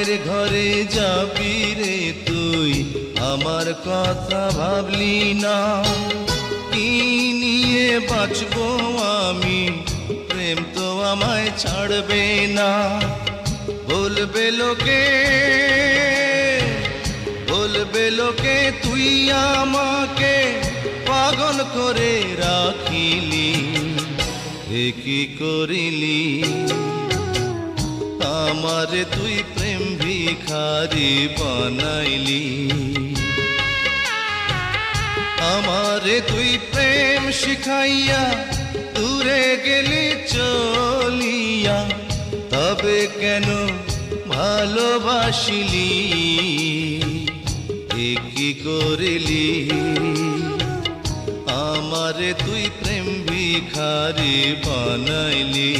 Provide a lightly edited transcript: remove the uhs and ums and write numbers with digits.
মায়ের ঘরে যাবি রে তুই, আমার কথা ভাবলি না? কি নিয়ে বাঁচবো আমি, প্রেম তো আমায় ছাড়বে না। বলবে লোকে, বলবে লোকে তুই আমাকে পাগল করে রাখিলি। এ কি করিলি, আমারে তুই প্রেম ভিখারি বানাইলি। আমারে তুই প্রেম শিখাইয়া দূরে গেলি চলিয়া, তবে কেন ভালোবাসিলি? এ কি করিলি, আমারে তুই প্রেম ভিখারি বানাইলি।